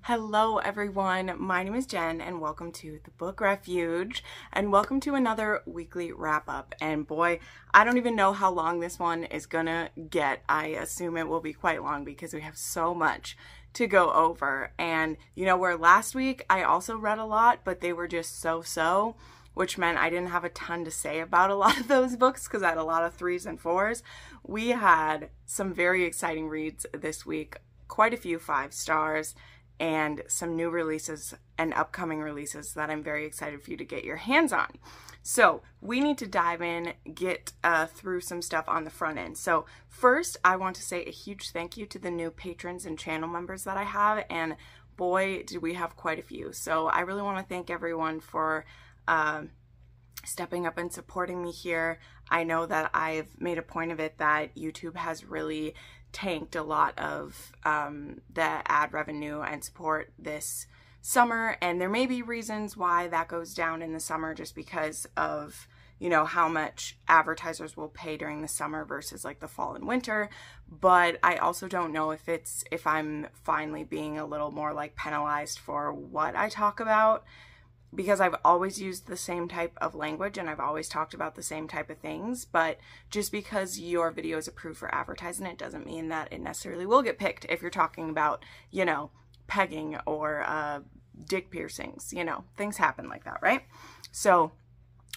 Hello everyone, my name is Jen and welcome to the Book Refuge and welcome to another weekly wrap up. And boy, I don't even know how long this one is gonna get. I assume it will be quite long because we have so much to go over. And you know, where last week I also read a lot, but they were just so, which meant I didn't have a ton to say about a lot of those books because I had a lot of 3s and 4s. We had some very exciting reads this week, quite a few 5 stars, and some new releases and upcoming releases that I'm very excited for you to get your hands on. So we need to dive in, get through some stuff on the front end. So first, I want to say a huge thank you to the new patrons and channel members that I have, and boy, do we have quite a few. So I really want to thank everyone for stepping up and supporting me here. I know that I've made a point of it that YouTube has really tanked a lot of the ad revenue and support this summer, and there may be reasons why that goes down in the summer just because of, you know, how much advertisers will pay during the summer versus like the fall and winter. But I also don't know if I'm finally being a little more like penalized for what I talk about, because I've always used the same type of language and I've always talked about the same type of things. But just because your video is approved for advertising, it doesn't mean that it necessarily will get picked if you're talking about, you know, pegging or dick piercings. You know, things happen like that, right? So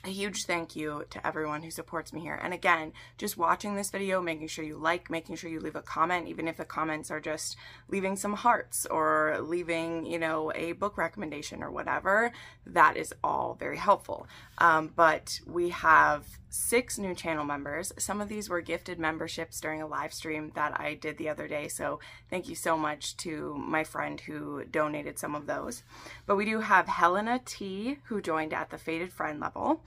a huge thank you to everyone who supports me here. And again, just watching this video, making sure you like, making sure you leave a comment, even if the comments are just leaving some hearts or leaving, you know, a book recommendation or whatever, that is all very helpful. But we have 6 new channel members. Some of these were gifted memberships during a live stream that I did the other day. So thank you so much to my friend who donated some of those. But we do have Helena T, who joined at the Faded Friend level.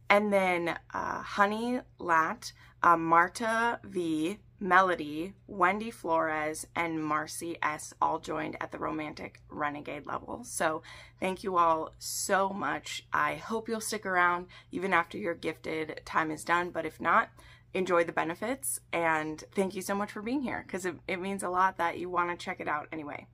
And then Honey Lat, Marta V, Melody, Wendy Flores, and Marcy S all joined at the Romantic Renegade level. So thank you all so much. I hope you'll stick around even after your gifted time is done. But if not, enjoy the benefits. And thank you so much for being here because it means a lot that you want to check it out anyway.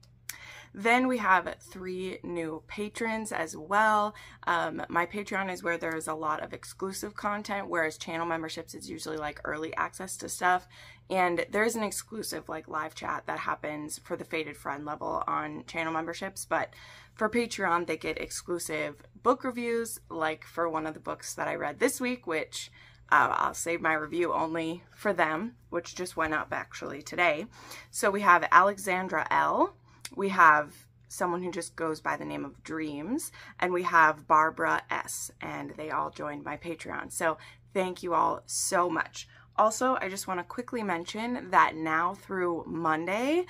Then we have 3 new patrons as well. My Patreon is where there's a lot of exclusive content, whereas channel memberships is usually like early access to stuff. And there's an exclusive like live chat that happens for the Faded Friend level on channel memberships. But for Patreon, they get exclusive book reviews, like for one of the books that I read this week, which I'll save my review only for them, which just went up actually today. So we have Alexandra L. We have someone who just goes by the name of Dreams, and we have Barbara S, and they all joined my Patreon. So thank you all so much. Also, I just want to quickly mention that now through Monday,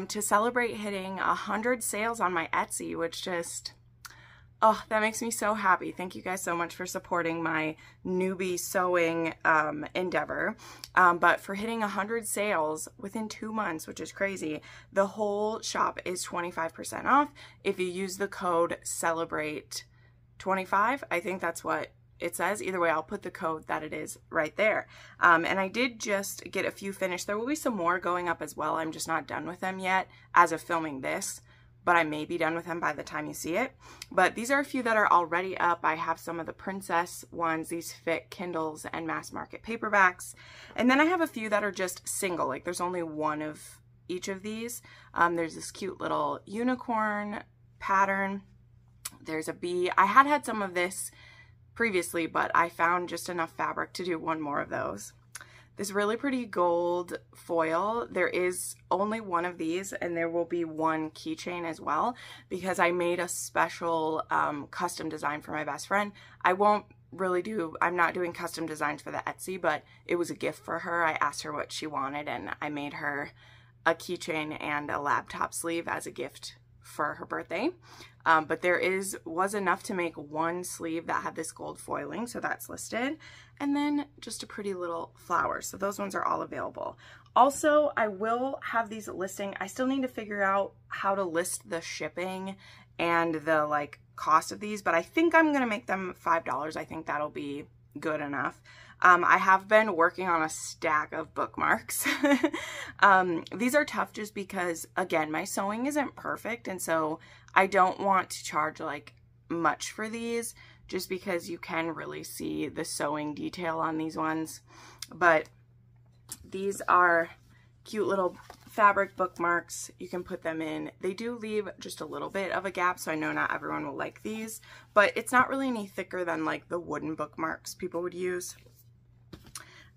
to celebrate hitting 100 sales on my Etsy, which just, oh, that makes me so happy. Thank you guys so much for supporting my newbie sewing endeavor. But for hitting 100 sales within 2 months, which is crazy, the whole shop is 25% off if you use the code CELEBRATE25. I think that's what it says. Either way, I'll put the code that it is right there. And I did just get a few finished. There will be some more going up as well. I'm just not done with them yet as of filming this, but I may be done with them by the time you see it. But these are a few that are already up. I have some of the princess ones. These fit Kindles and mass market paperbacks. And then I have a few that are just single. Like there's only one of each of these. There's this cute little unicorn pattern. There's a bee. I had some of this previously, but I found just enough fabric to do one more of those. This really pretty gold foil. There is only one of these, and there will be one keychain as well because I made a special custom design for my best friend. I'm not doing custom designs for the Etsy, but it was a gift for her. I asked her what she wanted, and I made her a keychain and a laptop sleeve as a gift for her birthday. But there was enough to make one sleeve that had this gold foiling, so that's listed. And then just a pretty little flower. So those ones are all available. Also, I will have these listing. I still need to figure out how to list the shipping and the like cost of these, but I think I'm gonna make them $5. I think that'll be good enough. I have been working on a stack of bookmarks. These are tough just because, again, my sewing isn't perfect, and so I don't want to charge like much for these just because you can really see the sewing detail on these ones. But these are cute little fabric bookmarks. You can put them in. They do leave just a little bit of a gap, so I know not everyone will like these, but it's not really any thicker than like the wooden bookmarks people would use.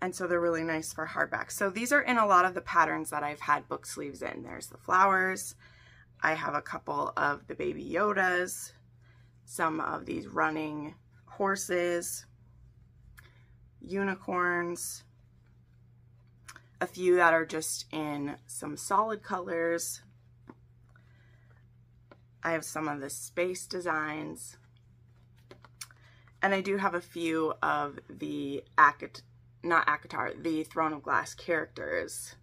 And so they're really nice for hardback. So these are in a lot of the patterns that I've had book sleeves in. There's the flowers. I have a couple of the baby Yodas, some of these running horses, unicorns, a few that are just in some solid colors. I have some of the space designs. And I do have a few of the the Throne of Glass characters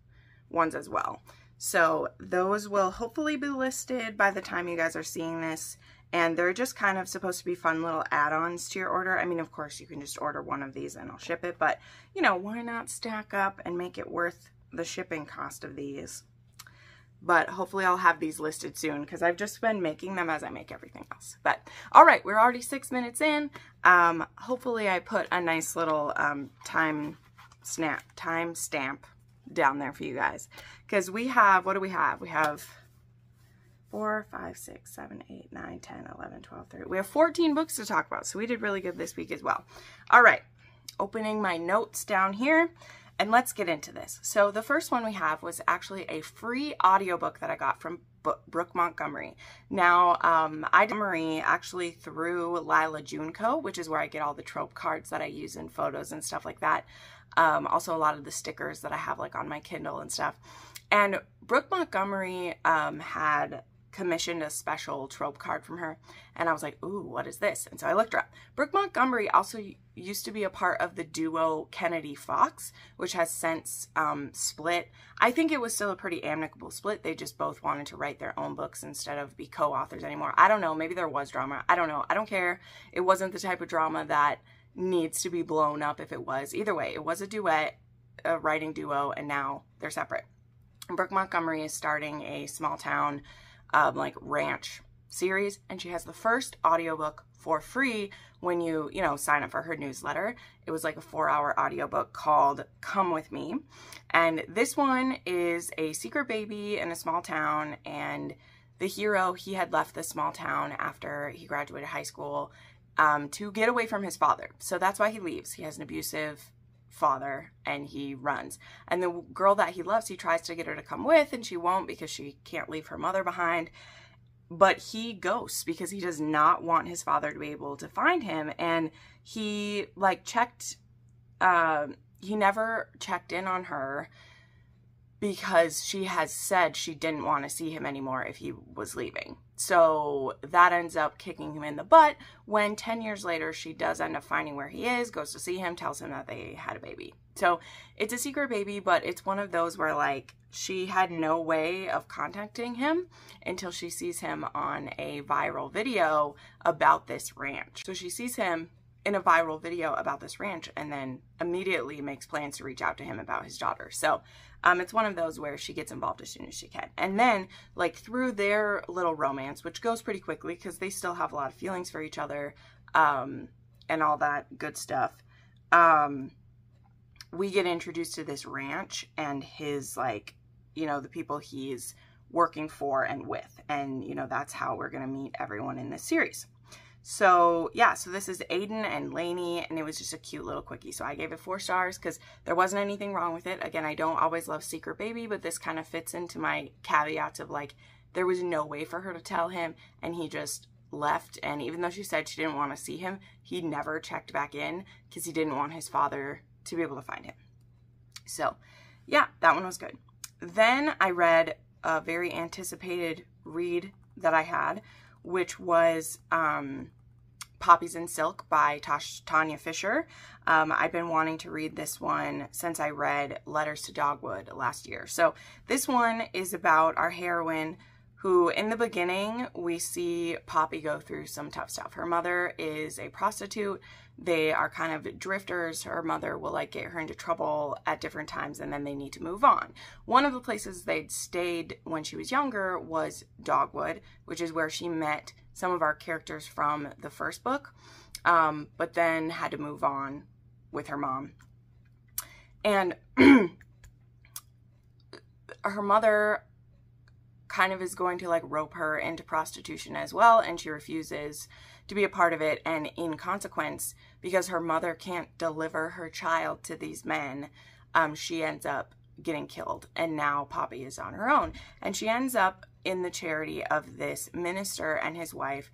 ones as well. So those will hopefully be listed by the time you guys are seeing this. And they're just kind of supposed to be fun little add-ons to your order. I mean, of course, you can just order one of these and I'll ship it. But, you know, why not stack up and make it worth the shipping cost of these? But hopefully I'll have these listed soon because I've just been making them as I make everything else. But, all right, we're already 6 minutes in. Hopefully I put a nice little time stamp down there for you guys. Because we have, what do we have? We have 4, 5, 6, 7, 8, 9, 10, 11, 12, 13. We have 14 books to talk about, so we did really good this week as well. All right, opening my notes down here, and let's get into this. So the first one we have was actually a free audiobook that I got from Brooke Montgomery. Now, I did Montgomery actually through Lila Junco, which is where I get all the trope cards that I use in photos and stuff like that. Also a lot of the stickers that I have like on my Kindle and stuff. And Brooke Montgomery had commissioned a special trope card from her, and I was like, ooh, what is this? And so I looked her up. Brooke Montgomery also used to be a part of the duo Kennedy Fox, which has since split. I think it was still a pretty amicable split. They just both wanted to write their own books instead of be co-authors anymore. I don't know, maybe there was drama. I don't know. I don't care. It wasn't the type of drama that needs to be blown up if it was. Either way, it was a duet, a writing duo, and now they're separate. Brooke Montgomery is starting a small town like ranch series, and she has the first audiobook for free when you sign up for her newsletter. It was like a 4-hour audiobook called Come With Me, and this one is a secret baby in a small town, and the hero, he had left the small town after he graduated high school to get away from his father. So that's why he leaves. He has an abusive father and he runs, and the girl that he loves, he tries to get her to come with, and she won't because she can't leave her mother behind. But he ghosts because he does not want his father to be able to find him. And he like he never checked in on her because she has said she didn't want to see him anymore if he was leaving. So that ends up kicking him in the butt when 10 years later she does end up finding where he is, goes to see him, tells him that they had a baby. So it's a secret baby, but it's one of those where like she had no way of contacting him until she sees him on a viral video about this ranch. So she sees him in a viral video about this ranch and then immediately makes plans to reach out to him about his daughter. So it's one of those where she gets involved as soon as she can. And then, like, through their little romance, which goes pretty quickly because they still have a lot of feelings for each other and all that good stuff, we get introduced to this ranch and his, like, the people he's working for and with. And, that's how we're going to meet everyone in this series. So yeah, so this is Aiden and Lainey, and it was just a cute little quickie. So I gave it 4 stars because there wasn't anything wrong with it. Again, I don't always love Secret Baby, but this kind of fits into my caveats of like, there was no way for her to tell him, and he just left. And even though she said she didn't want to see him, he never checked back in because he didn't want his father to be able to find him. So yeah, that one was good. Then I read a very anticipated read that I had, which was Poppies in Silk by Tanya Fisher. I've been wanting to read this one since I read Letters to Dogwood last year. So this one is about our heroine who in the beginning, we see Poppy go through some tough stuff. Her mother is a prostitute. They are kind of drifters. Her mother will like get her into trouble at different times and then they need to move on. One of the places they'd stayed when she was younger was Dogwood, which is where she met some of our characters from the first book, but then had to move on with her mom. And her mother kind of is going to like rope her into prostitution as well, and she refuses to be a part of it. And in consequence, because her mother can't deliver her child to these men, she ends up getting killed, and now Poppy is on her own, and she ends up in the charity of this minister and his wife,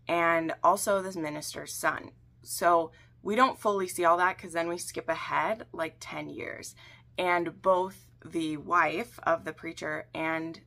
and also this minister's son. So we don't fully see all that because then we skip ahead like 10 years, and both the wife of the preacher and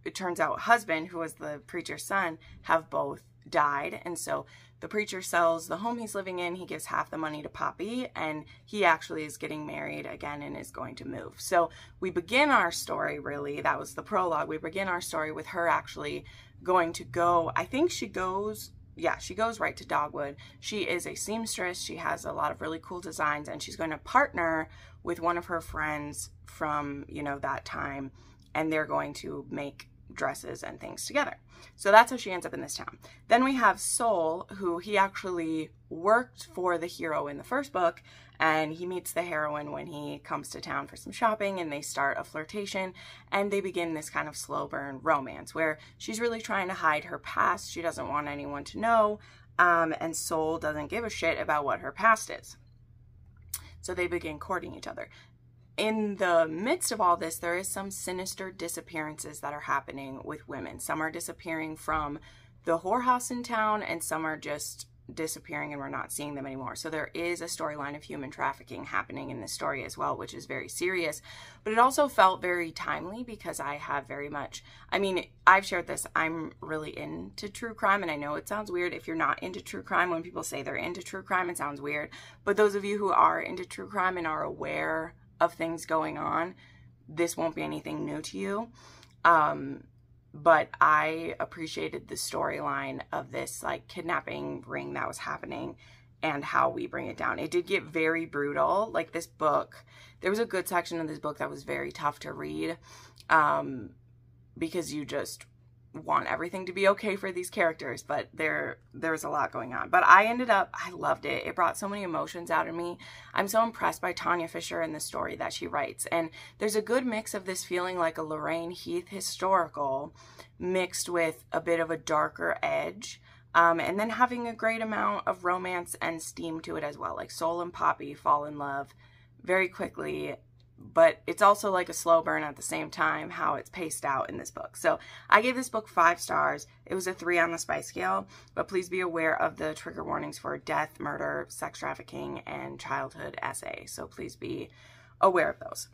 it turns out husband, who was the preacher's son, have both died. And so the preacher sells the home he's living in. He gives half the money to Poppy, and he actually is getting married again and is going to move. So we begin our story, really, that was the prologue. We begin our story with her actually going to go, I think she goes right to Dogwood. She is a seamstress. She has a lot of really cool designs, and she's going to partner with one of her friends from, you know, that time, and they're going to make dresses and things together. So that's how she ends up in this town. Then we have Soul, who he actually worked for the hero in the first book, and he meets the heroine when he comes to town for some shopping, and they start a flirtation, and they begin this kind of slow burn romance where she's really trying to hide her past. She doesn't want anyone to know, and Soul doesn't give a shit about what her past is. So they begin courting each other. In the midst of all this, there is some sinister disappearances that are happening with women. Some are disappearing from the whorehouse in town, and some are just disappearing and we're not seeing them anymore. So there is a storyline of human trafficking happening in this story as well, which is very serious. But it also felt very timely because I have very much, I mean, I've shared this, I'm really into true crime, and I know it sounds weird if you're not into true crime. When people say they're into true crime, it sounds weird. But those of you who are into true crime and are aware of things going on, this won't be anything new to you. But I appreciated the storyline of this like kidnapping ring that was happening and how we bring it down. It did get very brutal. Like this book, there was a good section of this book that was very tough to read, because you just want everything to be okay for these characters, but there's a lot going on. But I loved it. It brought so many emotions out of me. I'm so impressed by Tanya Fisher and the story that she writes. And there's a good mix of this feeling like a Lorraine Heath historical mixed with a bit of a darker edge, and then having a great amount of romance and steam to it as well. Like Soul and Poppy fall in love very quickly, but it's also like a slow burn at the same time, how it's paced out in this book. So I gave this book 5 stars. It was a 3 on the spice scale, but please be aware of the trigger warnings for death, murder, sex trafficking, and childhood essay. So please be aware of those.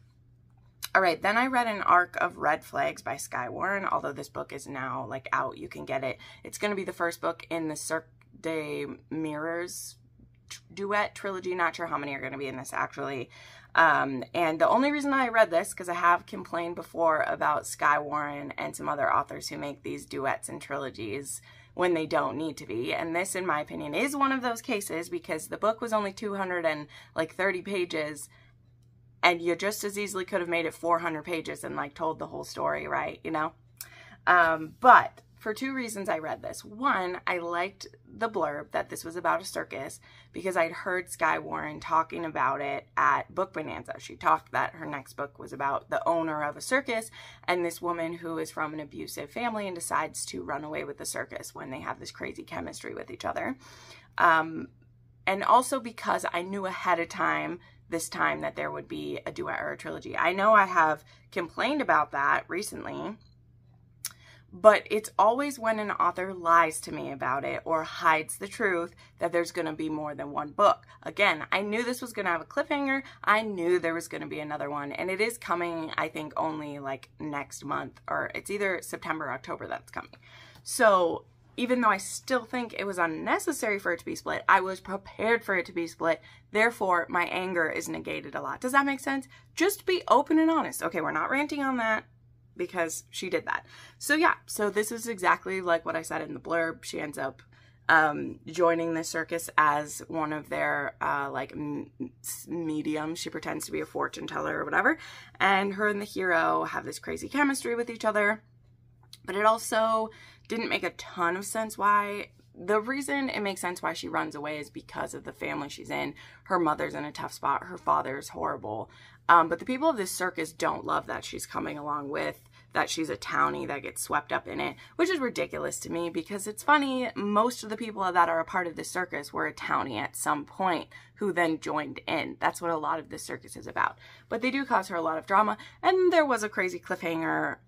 All right, then I read an arc of Red Flags by Skye Warren, although this book is now like out. You can get it. It's going to be the first book in the Cirque des Mirrors duet trilogy. Not sure how many are going to be in this actually. And the only reason I read this, because I have complained before about Skye Warren and some other authors who make these duets and trilogies when they don't need to be. And this, in my opinion, is one of those cases because the book was only 230 pages, and you just as easily could have made it 400 pages and like told the whole story, right? You know? But for 2 reasons I read this. One, I liked the blurb that this was about a circus because I'd heard Skye Warren talking about it at Book Bonanza. She talked that her next book was about the owner of a circus and this woman who is from an abusive family and decides to run away with the circus when they have this crazy chemistry with each other. And also because I knew ahead of time this time that there would be a duet or a trilogy. I know I have complained about that recently, but it's always when an author lies to me about it or hides the truth that there's going to be more than one book. Again, I knew this was going to have a cliffhanger. I knew there was going to be another one, and it is coming, I think, only like next month, or it's either September or October that's coming. So even though I still think it was unnecessary for it to be split, I was prepared for it to be split. Therefore, my anger is negated a lot. Does that make sense? Just be open and honest. Okay, we're not ranting on that. because she did that. So yeah, so this is exactly like what I said in the blurb. She ends up joining the circus as one of their like mediums. She pretends to be a fortune teller or whatever, and her and the hero have this crazy chemistry with each other. But it also didn't make a ton of sense why. The reason it makes sense why she runs away is because of the family she's in. Her mother's in a tough spot. Her father's horrible. But the people of this circus don't love that she's coming along with, that she's a townie that gets swept up in it, which is ridiculous to me because it's funny, most of the people that are a part of this circus were a townie at some point who then joined in. That's what a lot of this circus is about. But they do cause her a lot of drama, and there was a crazy cliffhanger.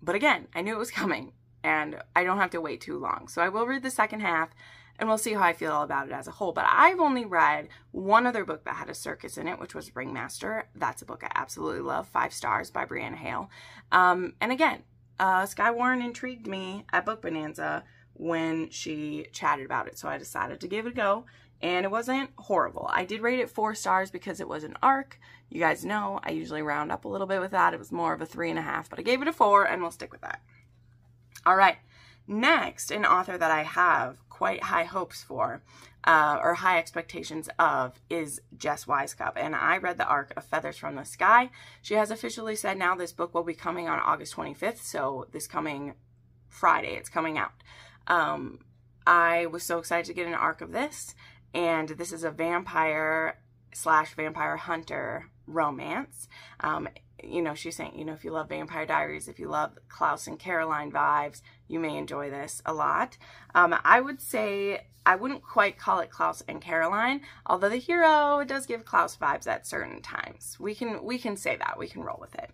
But again, I knew it was coming, and I don't have to wait too long. So I will read the second half, and we'll see how I feel about it as a whole. But I've only read one other book that had a circus in it, which was Ringmaster. That's a book I absolutely love. 5 stars by Brianna Hale. And again, Skye Warren intrigued me at Book Bonanza when she chatted about it. So I decided to give it a go. And it wasn't horrible. I did rate it 4 stars because it was an arc. You guys know I usually round up a little bit with that. It was more of a 3.5, but I gave it a 4, and we'll stick with that. All right. Next, an author that I have quite high hopes for, or high expectations of, is Jess Wisecup. And I read the arc of Feathers from the Sky. She has officially said now this book will be coming on August 25th. So this coming Friday, it's coming out. I was so excited to get an arc of this. And this is a vampire/vampire hunter romance. You know, she's saying, you know, if you love Vampire Diaries, if you love Klaus and Caroline vibes, you may enjoy this a lot. I would say I wouldn't quite call it Klaus and Caroline, although the hero does give Klaus vibes at certain times. We can say that. We can roll with it.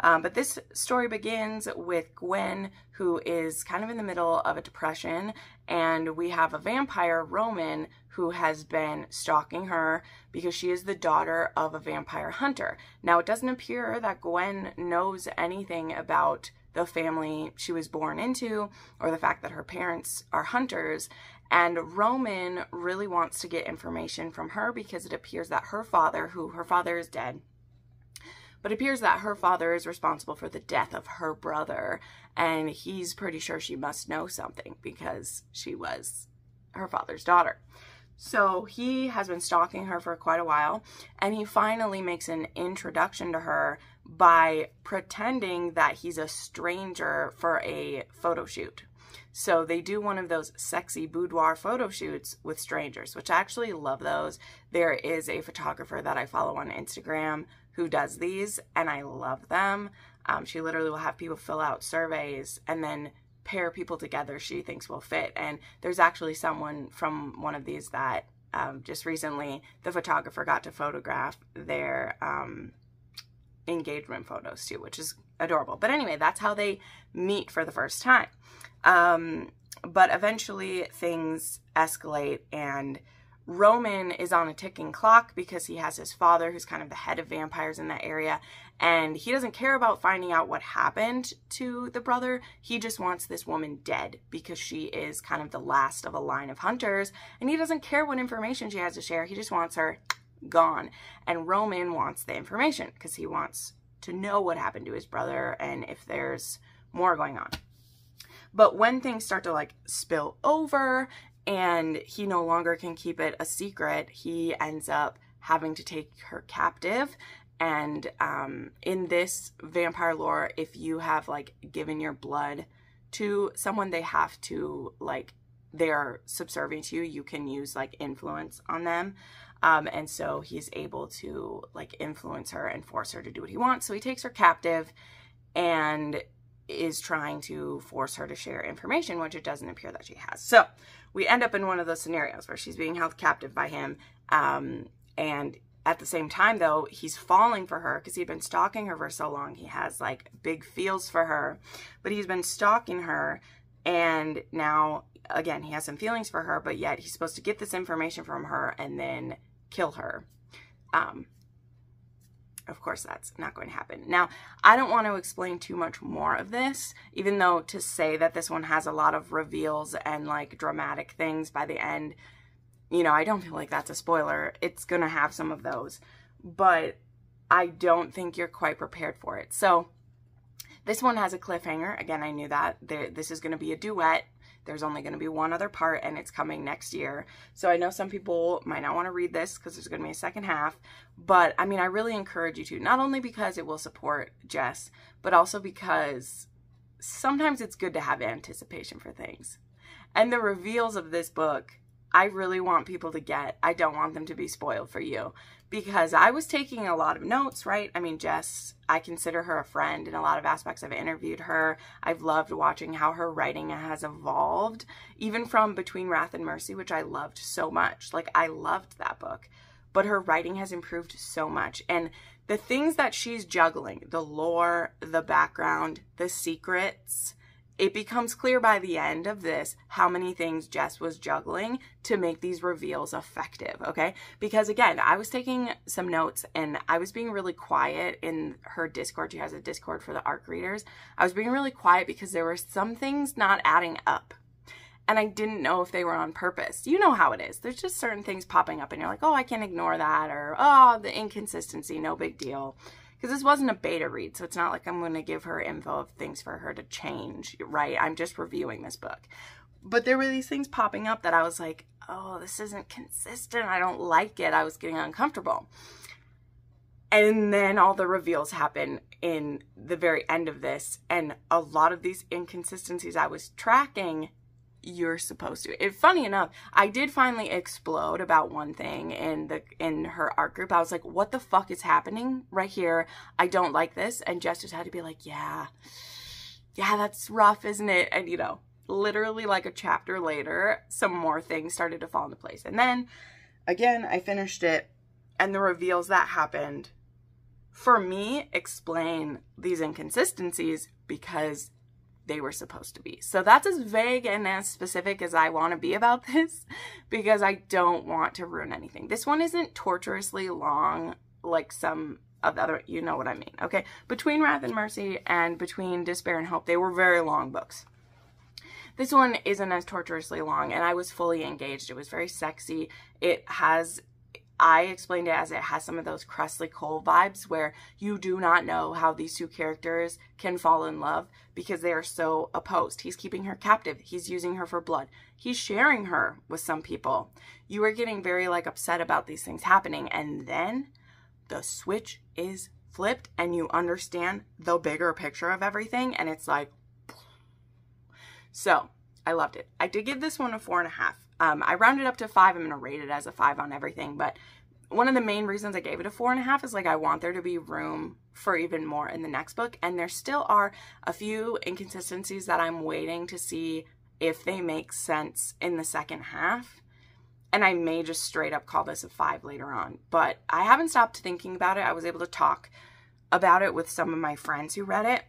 But this story begins with Gwen, who is kind of in the middle of a depression, and we have a vampire, Roman, who has been stalking her because she is the daughter of a vampire hunter. Now, it doesn't appear that Gwen knows anything about the family she was born into or the fact that her parents are hunters, and Roman really wants to get information from her because it appears that her father is dead, but it appears that her father is responsible for the death of her brother, and he's pretty sure she must know something because she was her father's daughter. So he has been stalking her for quite a while, and he finally makes an introduction to her by pretending that he's a stranger for a photo shoot. So they do one of those sexy boudoir photo shoots with strangers, which I actually love those. There is a photographer that I follow on Instagram who does these, and I love them. She literally will have people fill out surveys and then pair people together she thinks will fit. And there's actually someone from one of these that just recently the photographer got to photograph their engagement photos too, which is adorable. But anyway, that's how they meet for the first time. But eventually things escalate, and Roman is on a ticking clock because he has his father, who's kind of the head of vampires in that area, and he doesn't care about finding out what happened to the brother. He just wants this woman dead because she is kind of the last of a line of hunters, and he doesn't care what information she has to share. He just wants her gone. And Roman wants the information because he wants to know what happened to his brother and if there's more going on. But when things start to like spill over and he no longer can keep it a secret, he ends up having to take her captive. And in this vampire lore, if you have like given your blood to someone, they have to like, they're subservient to you. You can use like influence on them. And so he's able to like influence her and force her to do what he wants. So he takes her captive and is trying to force her to share information, which it doesn't appear that she has. So we end up in one of those scenarios where she's being held captive by him. And at the same time, though, he's falling for her because he'd been stalking her for so long. He has like big feels for her, but he's been stalking her. And now, again, he has some feelings for her, but yet he's supposed to get this information from her and then kill her. Of course, that's not going to happen. Now, I don't want to explain too much more of this, even though to say that this one has a lot of reveals and like dramatic things by the end, you know, I don't feel like that's a spoiler. It's going to have some of those, but I don't think you're quite prepared for it. So This one has a cliffhanger. Again, I knew that. This is going to be a duet. There's only going to be one other part, and it's coming next year. So I know some people might not want to read this because there's going to be a second half. But, I mean, I really encourage you to. Not only because it will support Jess, but also because sometimes it's good to have anticipation for things. And the reveals of this book, I really want people to get. I don't want them to be spoiled for you. Because I was taking a lot of notes, right? I mean, Jess, I consider her a friend in a lot of aspects. I've interviewed her. I've loved watching how her writing has evolved, even from Between Wrath and Mercy, which I loved so much. Like, I loved that book. But her writing has improved so much. And the things that she's juggling, the lore, the background, the secrets, it becomes clear by the end of this how many things Jess was juggling to make these reveals effective, okay? Because again, I was taking some notes and I was being really quiet in her Discord. She has a Discord for the ARC readers. I was being really quiet because there were some things not adding up. And I didn't know if they were on purpose. You know how it is. There's just certain things popping up and you're like, oh, I can ignore that. Or, oh, the inconsistency, no big deal. Because this wasn't a beta read, so it's not like I'm going to give her info of things for her to change, right? I'm just reviewing this book. But there were these things popping up that I was like, oh, this isn't consistent. I don't like it. I was getting uncomfortable. And then all the reveals happen in the very end of this. And a lot of these inconsistencies I was tracking, you're supposed to. Funny enough, I did finally explode about one thing in her art group. I was like, what the fuck is happening right here? I don't like this. And Jess just had to be like, yeah, that's rough, isn't it? And, you know, literally like a chapter later, some more things started to fall into place. And then, again, I finished it, and the reveals that happened, for me, explain these inconsistencies because they were supposed to be. So that's as vague and as specific as I want to be about this because I don't want to ruin anything. This one isn't torturously long like some of the other, you know what I mean, okay? Between Wrath and Mercy and Between Despair and Hope, they were very long books. This one isn't as torturously long, and I was fully engaged. It was very sexy. I explained it as it has some of those Cressley Cole vibes where you do not know how these two characters can fall in love because they are so opposed. He's keeping her captive. He's using her for blood. He's sharing her with some people. You are getting very like upset about these things happening, and then the switch is flipped and you understand the bigger picture of everything, and it's like, so I loved it. I did give this one a 4.5. I rounded up to 5. I'm going to rate it as a 5 on everything. But one of the main reasons I gave it a 4.5 is like I want there to be room for even more in the next book. And there still are a few inconsistencies that I'm waiting to see if they make sense in the second half. And I may just straight up call this a 5 later on. But I haven't stopped thinking about it. I was able to talk about it with some of my friends who read it,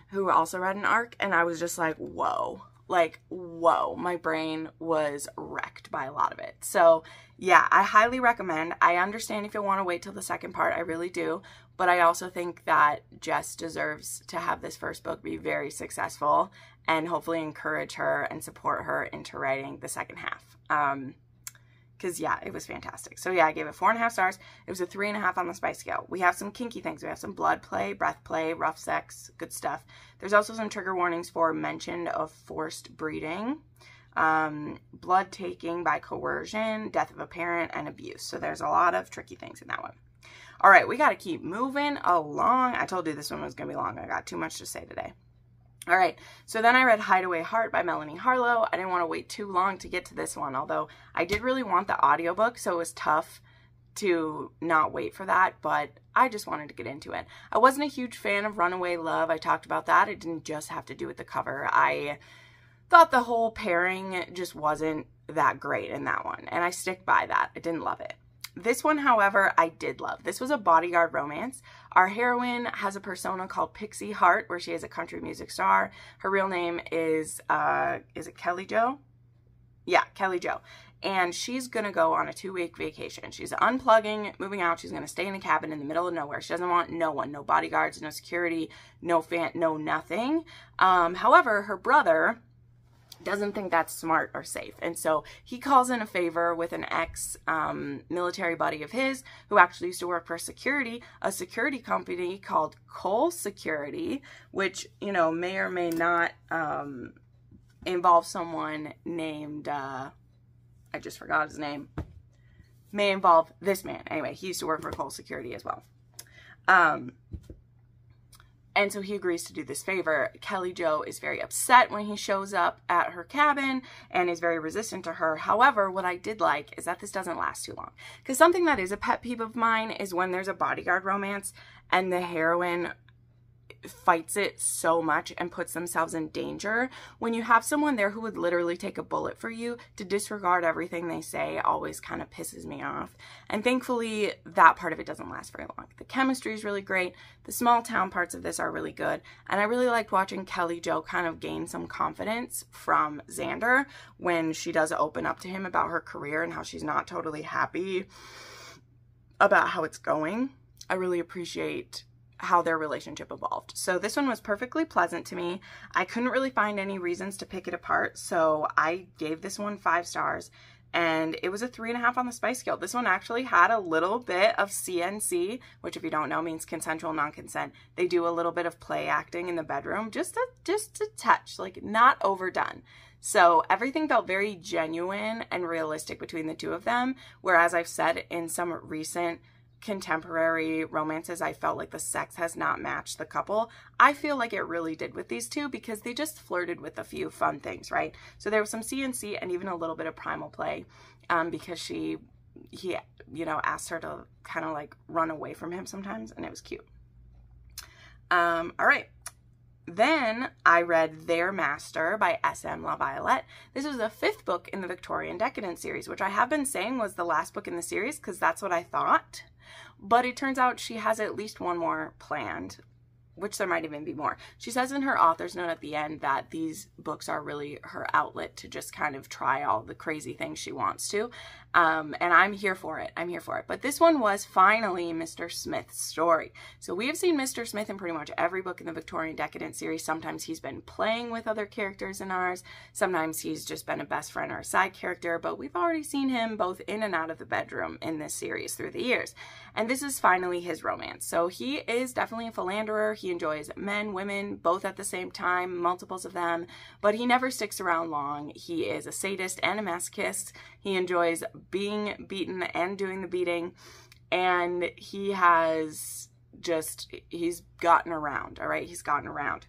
who also read an ARC. And I was just like, whoa. Like, whoa, my brain was wrecked by a lot of it. So, yeah, I highly recommend. I understand if you want to wait till the second part, I really do. But I also think that Jess deserves to have this first book be very successful and hopefully encourage her and support her into writing the second half. Because, yeah, it was fantastic. So, yeah, I gave it 4.5 stars. It was a 3.5 on the spice scale. We have some kinky things. We have some blood play, breath play, rough sex, good stuff. There's also some trigger warnings for mention of forced breeding, blood taking by coercion, death of a parent, and abuse. So there's a lot of tricky things in that one. All right, we got to keep moving along. I told you this one was going to be long. I got too much to say today. All right, so then I read Hideaway Heart by Melanie Harlow. I didn't want to wait too long to get to this one, although I did really want the audiobook, so it was tough to not wait for that, but I just wanted to get into it. I wasn't a huge fan of Runaway Love. I talked about that. It didn't just have to do with the cover. I thought the whole pairing just wasn't that great in that one, and I stick by that. I didn't love it. This one, however, I did love. This was a bodyguard romance. Our heroine has a persona called Pixie Heart, where she is a country music star. Her real name is it Kelly Jo? Yeah, Kelly Jo. And she's going to go on a 2-week vacation. She's unplugging, moving out. She's going to stay in a cabin in the middle of nowhere. She doesn't want no one, no bodyguards, no security, no nothing. However, her brother doesn't think that's smart or safe. And so he calls in a favor with an ex-military buddy of his who actually used to work for a security company called Cole Security, which, you know, may or may not involve someone named, I just forgot his name, may involve this man. Anyway, he used to work for Cole Security as well. And so he agrees to do this favor. Kelly Jo is very upset when he shows up at her cabin and is very resistant to her. However, what I did like is that this doesn't last too long. Because something that is a pet peeve of mine is when there's a bodyguard romance and the heroine fights it so much and puts themselves in danger. When you have someone there who would literally take a bullet for you, to disregard everything they say always kind of pisses me off. And thankfully, that part of it doesn't last very long. The chemistry is really great. The small town parts of this are really good. And I really liked watching Kelly Jo kind of gain some confidence from Xander when she does open up to him about her career and how she's not totally happy about how it's going. I really appreciate how their relationship evolved. So this one was perfectly pleasant to me. I couldn't really find any reasons to pick it apart, so I gave this one 5 stars, and it was a 3.5 on the spice scale. This one actually had a little bit of CNC, which if you don't know means consensual non-consent. They do a little bit of play acting in the bedroom, just a touch, like not overdone. So everything felt very genuine and realistic between the two of them, whereas I've said in some recent contemporary romances, I felt like the sex has not matched the couple. I feel like it really did with these two because they just flirted with a few fun things, right? So there was some CNC and even a little bit of primal play because he, you know, asked her to kind of like run away from him sometimes, and it was cute. All right. Then I read Their Master by S.M. La Violette. This was the 5th book in the Victorian Decadence series, which I have been saying was the last book in the series because that's what I thought. But it turns out she has at least one more planned, which there might even be more. She says in her author's note at the end that these books are really her outlet to just kind of try all the crazy things she wants to. And I'm here for it. I'm here for it. But this one was finally Mr. Smith's story. So we have seen Mr. Smith in pretty much every book in the Victorian Decadence series. Sometimes he's been playing with other characters in ours. Sometimes he's just been a best friend or a side character. But we've already seen him both in and out of the bedroom in this series through the years. And this is finally his romance. So he is definitely a philanderer. He enjoys men, women, both at the same time, multiples of them. But he never sticks around long. He is a sadist and a masochist. He enjoys being beaten and doing the beating, and he has just, he's gotten around, all right? He's gotten around.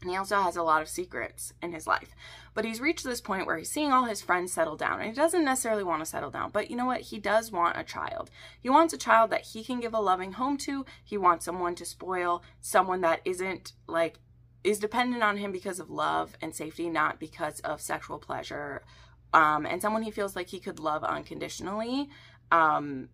And he also has a lot of secrets in his life. But he's reached this point where he's seeing all his friends settle down, and he doesn't necessarily want to settle down, but you know what? He does want a child. He wants a child that he can give a loving home to. He wants someone to spoil, someone that isn't like, is dependent on him because of love and safety, not because of sexual pleasure. And someone he feels like he could love unconditionally. And,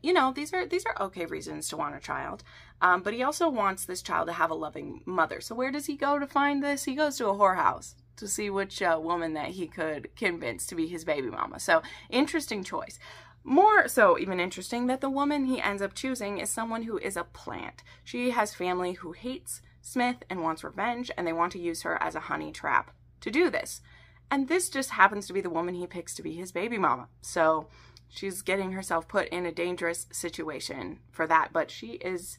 you know, these are okay reasons to want a child. But he also wants this child to have a loving mother. So where does he go to find this? He goes to a whorehouse to see which woman that he could convince to be his baby mama. So interesting choice. More so even interesting that the woman he ends up choosing is someone who is a plant. She has family who hates Smith and wants revenge, and they want to use her as a honey trap to do this. And this just happens to be the woman he picks to be his baby mama. So she's getting herself put in a dangerous situation for that. But she is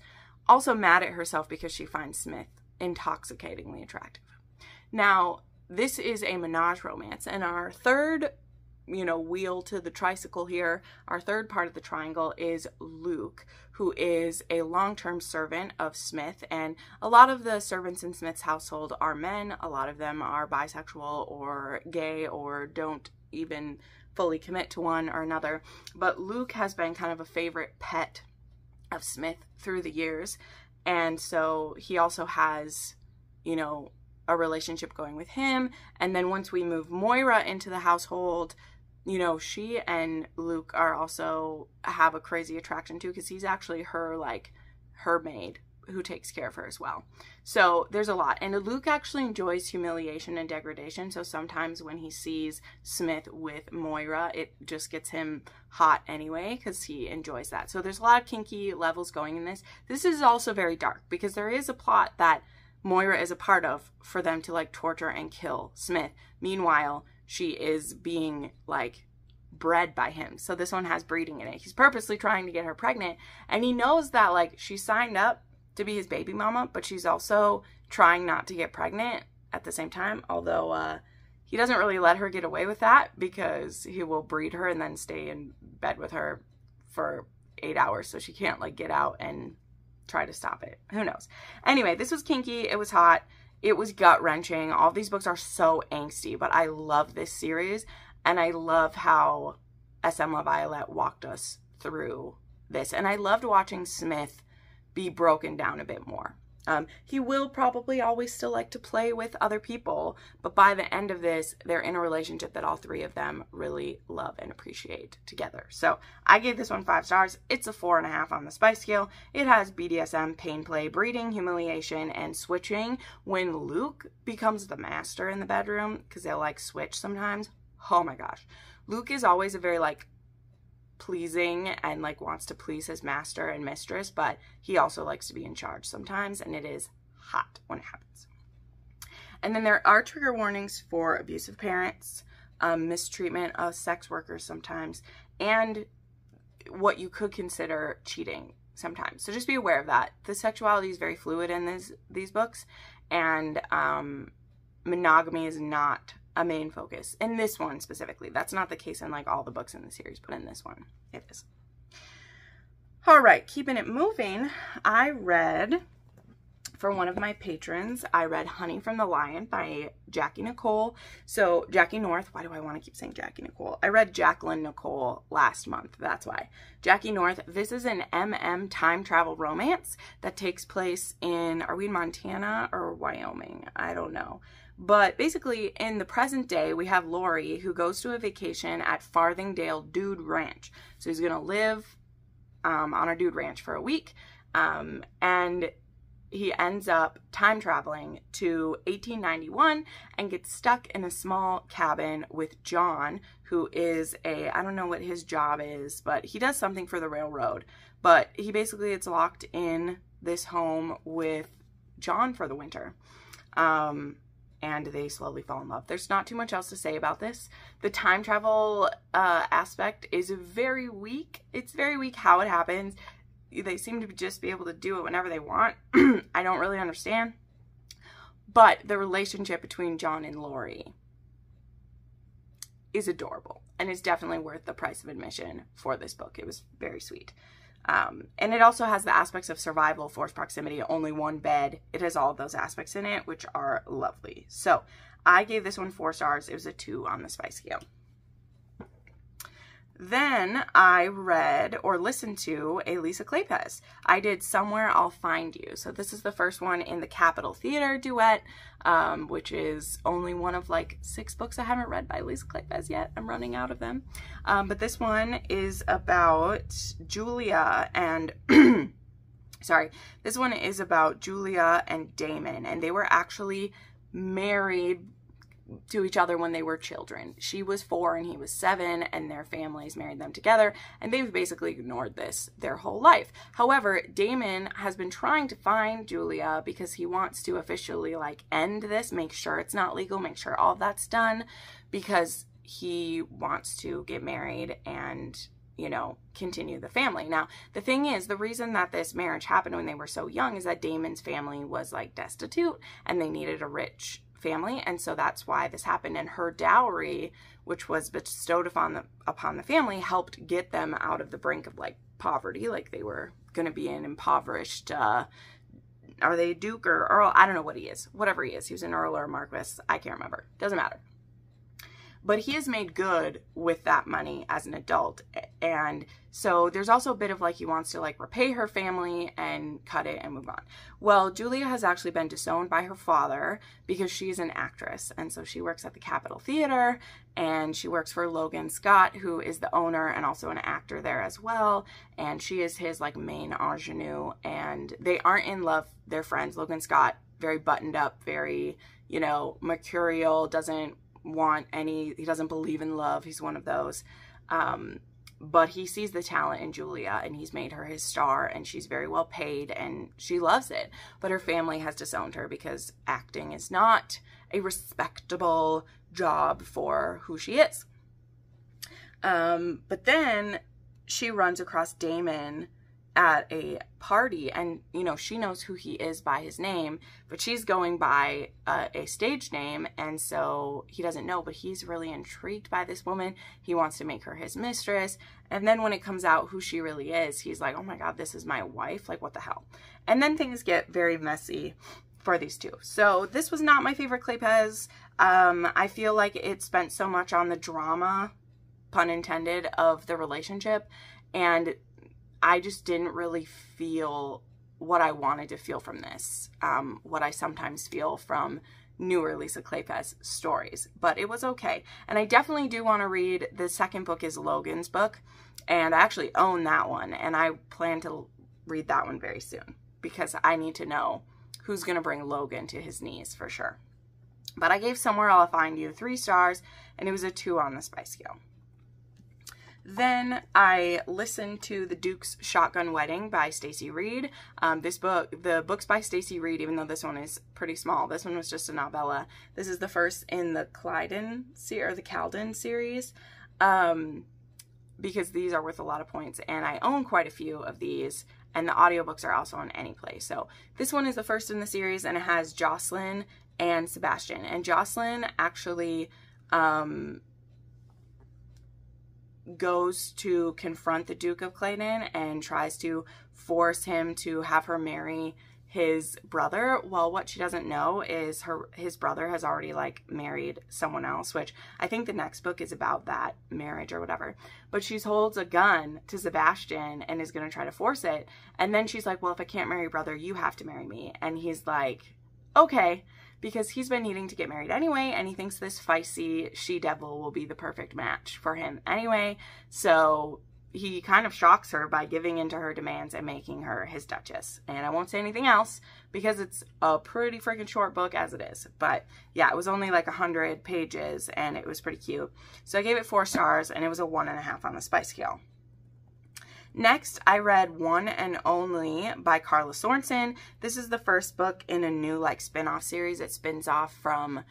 also mad at herself because she finds Smith intoxicatingly attractive. Now, this is a menage romance. And our third, you know, wheel to the tricycle here, our third part of the triangle is Luke, who is a long-term servant of Smith. And a lot of the servants in Smith's household are men. A lot of them are bisexual or gay or don't even fully commit to one or another. But Luke has been kind of a favorite pet of Smith through the years. And so he also has, you know, a relationship going with him. And then once we move Moira into the household, you know, she and Luke are also have a crazy attraction to, because he's actually her, like, her maid who takes care of her as well. So there's a lot. And Luke actually enjoys humiliation and degradation. So sometimes when he sees Smith with Moira, it just gets him hot anyway, because he enjoys that. So there's a lot of kinky levels going in this. This is also very dark because there is a plot that Moira is a part of for them to like torture and kill Smith. Meanwhile, she is being like bred by him. So this one has breeding in it. He's purposely trying to get her pregnant, and he knows that like she signed up to be his baby mama, but she's also trying not to get pregnant at the same time. Although he doesn't really let her get away with that, because he will breed her and then stay in bed with her for 8 hours so she can't like get out and try to stop it. Who knows? Anyway, this was kinky. It was hot. It was gut-wrenching. All these books are so angsty, but I love this series, and I love how SM La Violette walked us through this. And I loved watching Smith be broken down a bit more. He will probably always still like to play with other people, but by the end of this, they're in a relationship that all three of them really love and appreciate together. So I gave this one 5 stars. It's a 4.5 on the spice scale. It has BDSM, pain play, breeding, humiliation, and switching. When Luke becomes the master in the bedroom, because they'll like switch sometimes. Oh my gosh. Luke is always a very like pleasing and like wants to please his master and mistress, but he also likes to be in charge sometimes, and it is hot when it happens. And then there are trigger warnings for abusive parents, mistreatment of sex workers sometimes, and what you could consider cheating sometimes. So just be aware of that. The sexuality is very fluid in these books, and monogamy is not a main focus in this one specifically. That's not the case in like all the books in the series, but in this one it is. All right, keeping it moving, I read, for one of my patrons, I read Honey from the Lion by Jackie Nicole. So Jackie North, why do I want to keep saying Jackie Nicole? I read Jacqueline Nicole last month, that's why. Jackie North, this is an MM time travel romance that takes place in, are we in Montana or Wyoming? I don't know. But basically, in the present day, we have Lori, who goes to a vacation at Farthingdale Dude Ranch. So he's going to live on a dude ranch for a week. And he ends up time traveling to 1891 and gets stuck in a small cabin with John, who is I don't know what his job is, but he does something for the railroad. But he basically gets locked in this home with John for the winter. And they slowly fall in love. There's not too much else to say about this. The time travel aspect is very weak. It's very weak how it happens. They seem to just be able to do it whenever they want. I don't really understand. But the relationship between John and Lori is adorable. And it's definitely worth the price of admission for this book. It was very sweet. And it also has the aspects of survival, forced proximity, only one bed. It has all of those aspects in it, which are lovely. So I gave this one 4 stars. It was a 2 on the spice scale. Then I read or listened to a Lisa Kleypas. I did Somewhere I'll Find You. So this is the first one in the Capitol Theater duet, which is only one of like 6 books I haven't read by Lisa Kleypas yet. I'm running out of them. But this one is about Julia and sorry, this one is about Julia and Damon, and they were actually married to each other when they were children. She was 4 and he was 7, and their families married them together, and they've basically ignored this their whole life. However, Damon has been trying to find Julia because he wants to officially like end this, make sure it's not legal, make sure all that's done, because he wants to get married and, you know, continue the family. Now, the thing is, the reason that this marriage happened when they were so young is that Damon's family was like destitute and they needed a rich family, and so that's why this happened. And her dowry, which was bestowed upon the family, helped get them out of the brink of like poverty. Like they were going to be an impoverished are they a duke or earl? I don't know what he is. Whatever he is, he was an earl or a marquis, I can't remember, doesn't matter. But he has made good with that money as an adult. And so there's also a bit of like he wants to like repay her family and cut it and move on. Well, Julia has actually been disowned by her father because she's an actress. And so she works at the Capitol Theater, and she works for Logan Scott, who is the owner and also an actor there as well. And she is his like main ingenue, and they aren't in love. They're friends. Logan Scott, very buttoned up, very, you know, mercurial, doesn't want any, he doesn't believe in love. He's one of those. But he sees the talent in Julia, and he's made her his star, and she's very well paid, and she loves it. But her family has disowned her because acting is not a respectable job for who she is. But then she runs across Damon at a party, and you know, she knows who he is by his name, but she's going by a stage name, and so he doesn't know, but he's really intrigued by this woman. He wants to make her his mistress, and then when it comes out who she really is, he's like, oh my god, this is my wife, like what the hell. And then things get very messy for these two. So this was not my favorite Klépez. I feel like it spent so much on the drama, pun intended, of the relationship, and I just didn't really feel what I wanted to feel from this, what I sometimes feel from newer Lisa Klépez stories, but it was okay. And I definitely do want to read, the second book is Logan's book, and I actually own that one, and I plan to read that one very soon, because I need to know who's going to bring Logan to his knees for sure. But I gave Somewhere I'll Find You 3 stars, and it was a 2 on the spice scale. Then I listened to The Duke's Shotgun Wedding by Stacey Reed. The book's by Stacey Reed, even though this one is pretty small. This one was just a novella. This is the first in the Calden series, because these are worth a lot of points, and I own quite a few of these, and the audiobooks are also on Anyplay. So this one is the first in the series, and it has Jocelyn and Sebastian. And Jocelyn actually goes to confront the Duke of Claydon and tries to force him to have her marry his brother. Well, what she doesn't know is his brother has already like married someone else, which I think the next book is about that marriage or whatever. But she holds a gun to Sebastian and is going to try to force it. And then she's like, well, if I can't marry your brother, you have to marry me. And he's like, okay, because he's been needing to get married anyway, and he thinks this feisty she-devil will be the perfect match for him anyway. So he kind of shocks her by giving in to her demands and making her his duchess. And I won't say anything else because it's a pretty freaking short book as it is. But yeah, it was only like 100 pages and it was pretty cute. So I gave it 4 stars, and it was a 1.5 on the spice scale. Next, I read One and Only by Karla Sorensen. This is the first book in a new like spin-off series. It spins off from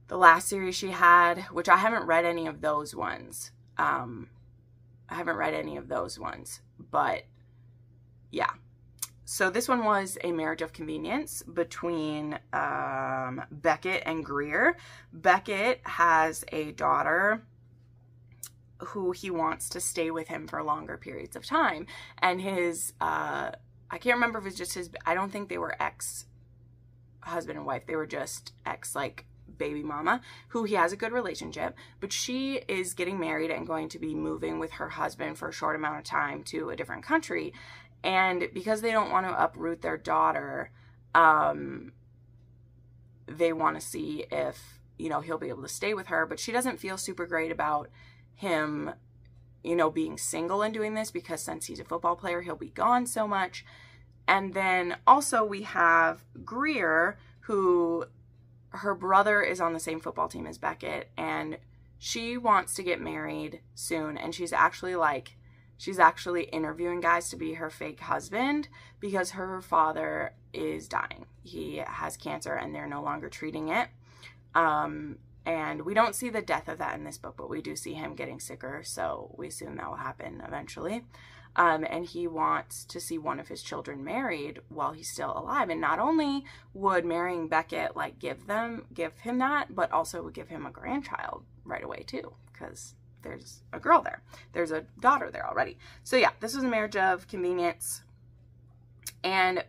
the last series she had, which I haven't read any of those ones. But yeah. So this one was a marriage of convenience between Beckett and Greer. Beckett has a daughter who he wants to stay with him for longer periods of time. And his, I can't remember if it's just his, I don't think they were ex-husband and wife. They were just ex, like, baby mama, who he has a good relationship. But she is getting married and going to be moving with her husband for a short amount of time to a different country. And because they don't want to uproot their daughter, they want to see if, you know, he'll be able to stay with her. But she doesn't feel super great about him, you know, being single and doing this, because since he's a football player, he'll be gone so much. And then also we have Greer, who her brother is on the same football team as Beckett, and she wants to get married soon, and she's actually interviewing guys to be her fake husband because her father is dying. He has cancer and they're no longer treating it. And we don't see the death of that in this book, but we do see him getting sicker, so we assume that will happen eventually. And he wants to see one of his children married while he's still alive. And not only would marrying Beckett like give him that, but also would give him a grandchild right away too, because there's a girl there. There's a daughter there already. So yeah, this was a marriage of convenience and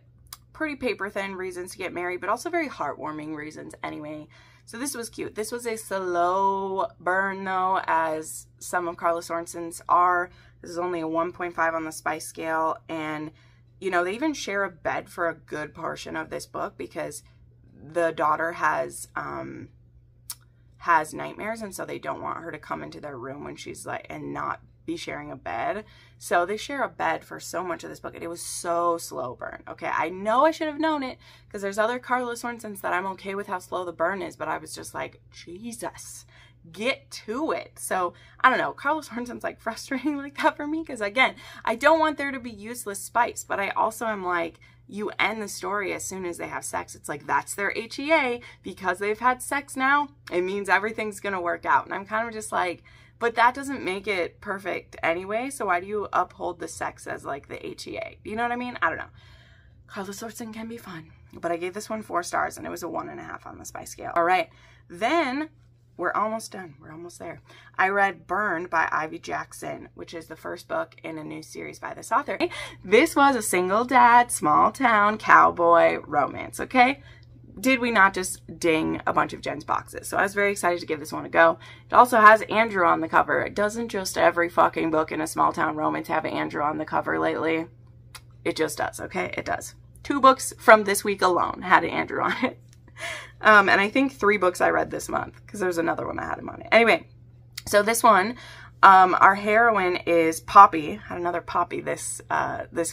pretty paper thin reasons to get married, but also very heartwarming reasons anyway. So this was cute. This was a slow burn though, as some of Karla Sorensen's are. This is only a 1.5 on the spice scale, and you know, they even share a bed for a good portion of this book because the daughter has nightmares, and so they don't want her to come into their room when she's like, and not be sharing a bed. So they share a bed for so much of this book, and it was so slow burn. Okay, I know I should have known it because there's other Karla Sorensen's that I'm okay with how slow the burn is, but I was just like, Jesus, get to it. So I don't know, Carlos Hornson's like frustrating like that for me, because again, I don't want there to be useless spice, but I also am like, you end the story as soon as they have sex. It's like, that's their HEA. Because they've had sex now, it means everything's gonna work out. And I'm kind of just like, but that doesn't make it perfect anyway, so why do you uphold the sex as like the HEA? You know what I mean? I don't know. Carlos Hornson can be fun, but I gave this one 4 stars, and it was a 1.5 on the spice scale. All right, then we're almost done. We're almost there. I read Burned by Ivy Jackson, which is the first book in a new series by this author. This was a single dad, small town, cowboy romance, okay? Did we not just ding a bunch of Jenn's boxes? So I was very excited to give this one a go. It also has Andrew on the cover. It doesn't just every fucking book in a small town romance have Andrew on the cover lately. It just does, okay? It does. 2 books from this week alone had an Andrew on it. And I think 3 books I read this month, because there's another one that had him on it. Anyway, so this one, our heroine is Poppy. Had another Poppy this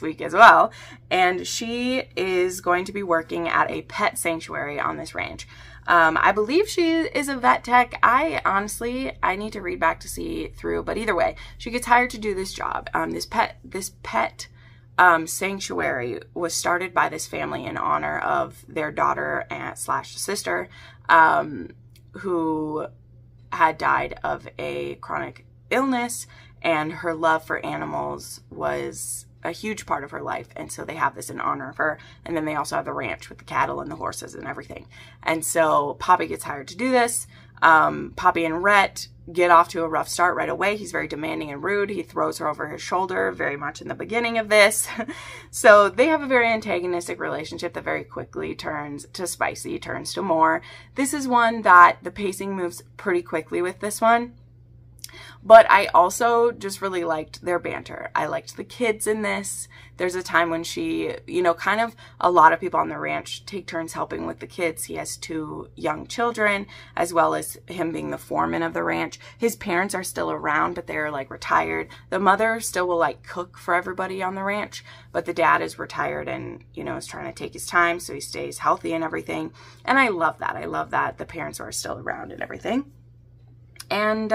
week as well. And she is going to be working at a pet sanctuary on this ranch. I believe she is a vet tech. I need to read back to see through, but either way, she gets hired to do this job. This pet sanctuary was started by this family in honor of their daughter and slash sister, who had died of a chronic illness, and her love for animals was a huge part of her life, and so they have this in honor of her. And then they also have the ranch with the cattle and the horses and everything. And so Poppy gets hired to do this. Poppy and Rhett get off to a rough start right away. He's very demanding and rude. He throws her over his shoulder very much in the beginning of this. So they have a very antagonistic relationship that very quickly turns to spicy, turns to more. This is one that the pacing moves pretty quickly with this one. But I also just really liked their banter. I liked the kids in this. There's a time when she, you know, kind of a lot of people on the ranch take turns helping with the kids. He has 2 young children, as well as him being the foreman of the ranch. His parents are still around, but they're like retired. The mother still will like cook for everybody on the ranch, but the dad is retired and, you know, is trying to take his time so he stays healthy and everything. And I love that. I love that the parents are still around and everything. And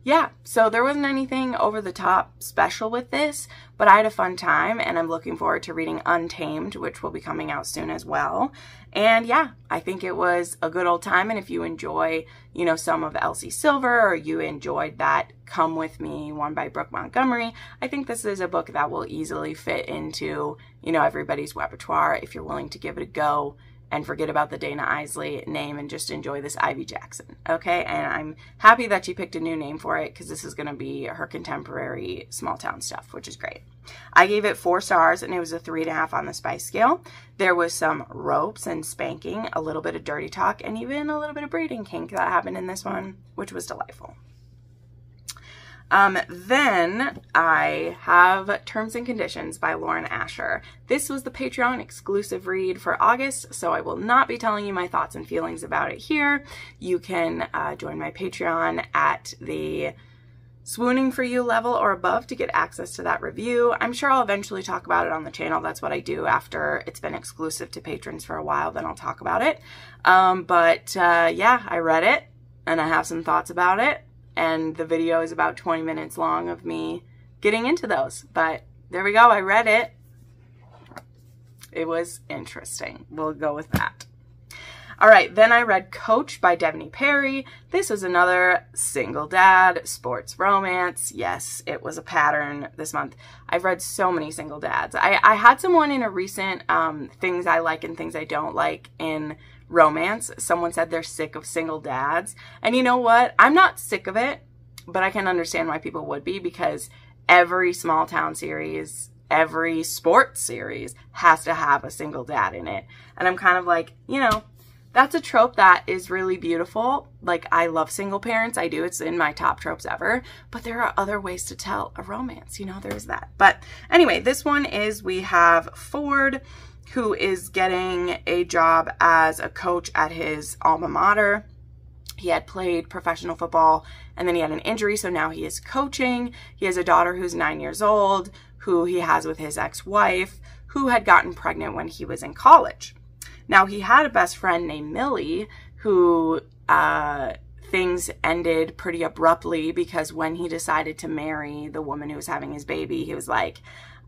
yeah, so there wasn't anything over the top special with this, but I had a fun time, and I'm looking forward to reading Untamed, which will be coming out soon as well. And yeah, I think it was a good old time. And if you enjoy, you know, some of Elsie Silver, or you enjoyed that Come With Me one by Brooke Montgomery, I think this is a book that will easily fit into, you know, everybody's repertoire if you're willing to give it a go and forget about the Dana Ainsley name and just enjoy this Ivy Jackson, okay? And I'm happy that she picked a new name for it, because this is going to be her contemporary small town stuff, which is great. I gave it 4 stars, and it was a 3.5 on the spice scale. There was some ropes and spanking, a little bit of dirty talk, and even a little bit of breeding kink that happened in this one, which was delightful. Then I have Terms and Conditions by Lauren Asher. This was the Patreon exclusive read for August, so I will not be telling you my thoughts and feelings about it here. You can join my Patreon at the Swooning For You level or above to get access to that review. I'm sure I'll eventually talk about it on the channel. That's what I do after it's been exclusive to patrons for a while, then I'll talk about it. Yeah, I read it, and I have some thoughts about it. And the video is about 20 minutes long of me getting into those. But there we go. I read it. It was interesting. We'll go with that. All right. Then I read Coach by Devney Perry. This was another single dad sports romance. Yes, it was a pattern this month. I've read so many single dads. I had someone in a recent things I like and things I don't like in romance. Someone said they're sick of single dads. And you know what? I'm not sick of it, but I can understand why people would be, because every small town series, every sports series has to have a single dad in it. And I'm kind of like, you know, that's a trope that is really beautiful. Like, I love single parents. I do. It's in my top tropes ever. But there are other ways to tell a romance. You know, there's that. But anyway, this one is, we have Ford, who is getting a job as a coach at his alma mater. He had played professional football, and then he had an injury, so now he is coaching. He has a daughter who's 9 years old, who he has with his ex-wife, who had gotten pregnant when he was in college. Now, he had a best friend named Millie, who things ended pretty abruptly because when he decided to marry the woman who was having his baby, he was like,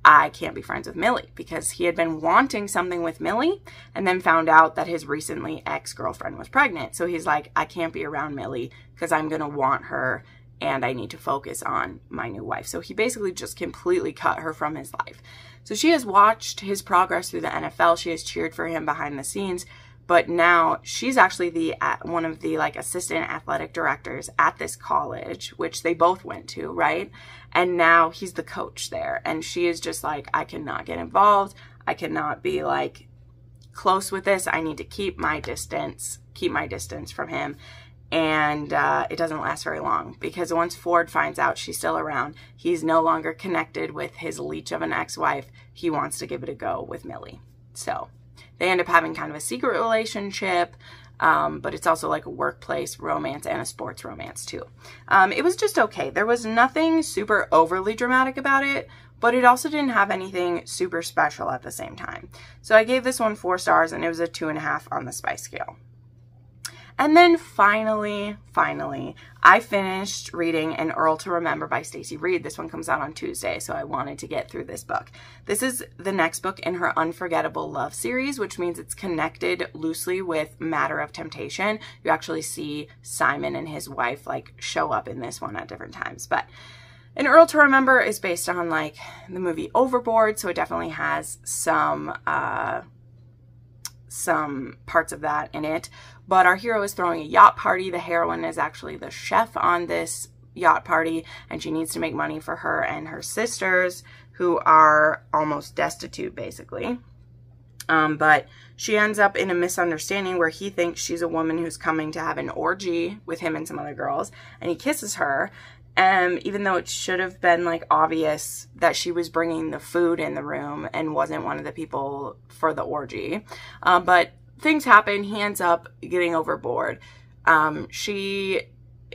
I can't be friends with Millie, because he had been wanting something with Millie and then found out that his recently ex-girlfriend was pregnant. So he's like, I can't be around Millie because I'm going to want her and I need to focus on my new wife. So he basically just completely cut her from his life. So she has watched his progress through the NFL. She has cheered for him behind the scenes. But now she's actually one of the like assistant athletic directors at this college, which they both went to, right? And now he's the coach there. And she is just like, I cannot get involved. I cannot be like close with this. I need to keep my distance from him. And it doesn't last very long, because once Ford finds out she's still around, he's no longer connected with his leech of an ex-wife. He wants to give it a go with Millie. So they end up having kind of a secret relationship, but it's also like a workplace romance and a sports romance too. It was just okay. There was nothing super overly dramatic about it, but it also didn't have anything super special at the same time. So I gave this one 4 stars, and it was a 2.5 on the spice scale. And then finally, I finished reading An Earl to Remember by Stacey Reid. This one comes out on Tuesday, so I wanted to get through this book. This is the next book in her Unforgettable Love series, which means it's connected loosely with Matter of Temptation. You actually see Simon and his wife like show up in this one at different times. But An Earl to Remember is based on like the movie Overboard, so it definitely has some parts of that in it. But our hero is throwing a yacht party. The heroine is actually the chef on this yacht party, and she needs to make money for her and her sisters, who are almost destitute, basically. But she ends up in a misunderstanding where he thinks she's a woman who's coming to have an orgy with him and some other girls, and he kisses her. Even though it should have been like obvious that she was bringing the food in the room and wasn't one of the people for the orgy. But things happen. He ends up getting overboard. She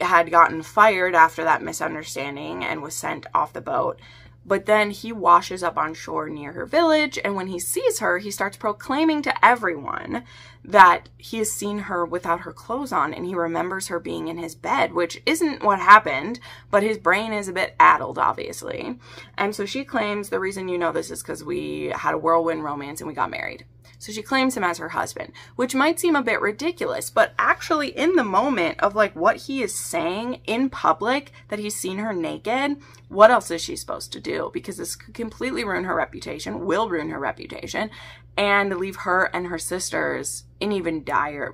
had gotten fired after that misunderstanding and was sent off the boat. But then he washes up on shore near her village, and when he sees her, he starts proclaiming to everyone that he has seen her without her clothes on, and he remembers her being in his bed, which isn't what happened, but his brain is a bit addled, obviously. And so she claims the reason you know this is because we had a whirlwind romance and we got married. So she claims him as her husband, which might seem a bit ridiculous, but actually in the moment of like what he is saying in public, that he's seen her naked, what else is she supposed to do? Because this could completely ruin her reputation, will ruin her reputation, and leave her and her sisters in even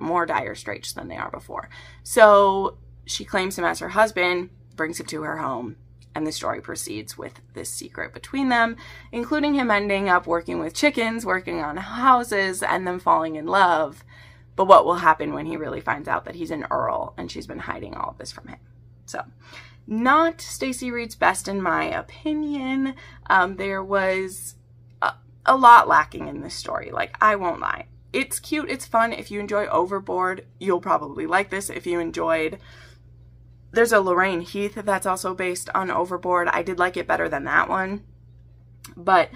more dire straits than they are before. So she claims him as her husband, brings him to her home, and the story proceeds with this secret between them, including him ending up working with chickens, working on houses, and then falling in love. But what will happen when he really finds out that he's an Earl and she's been hiding all of this from him? So, not Stacey Reid's best in my opinion. There was a lot lacking in this story. Like, I won't lie. It's cute, it's fun. If you enjoy Overboard, you'll probably like this. If you enjoyed... There's a Lorraine Heath that's also based on Overboard. I did like it better than that one. But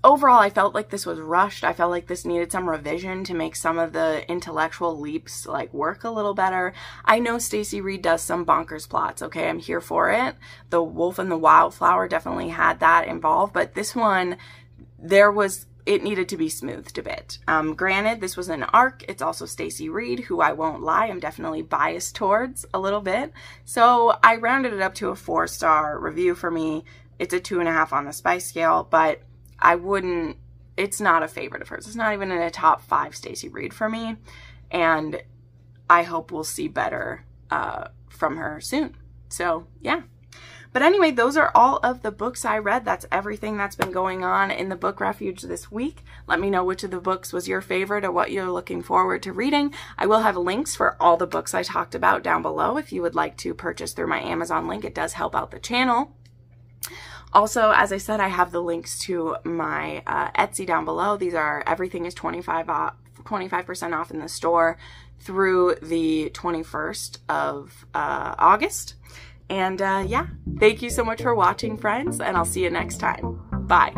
overall, I felt like this was rushed. I felt like this needed some revision to make some of the intellectual leaps like work a little better. I know Stacey Reid does some bonkers plots, okay? I'm here for it. The Wolf and the Wildflower definitely had that involved. But this one, it needed to be smoothed a bit. Granted, this was an arc. It's also Stacey Reid, who I won't lie, I'm definitely biased towards a little bit. So I rounded it up to a 4-star review for me. It's a 2.5 on the spice scale, but it's not a favorite of hers. It's not even in a top 5 Stacey Reid for me. And I hope we'll see better from her soon. So yeah. But anyway, those are all of the books I read. That's everything that's been going on in the book refuge this week. Let me know which of the books was your favorite or what you're looking forward to reading. I will have links for all the books I talked about down below if you would like to purchase through my Amazon link. It does help out the channel. Also, as I said, I have the links to my Etsy down below. Everything is 25% off in the store through the 21st of August. And yeah, thank you so much for watching, friends, and I'll see you next time. Bye.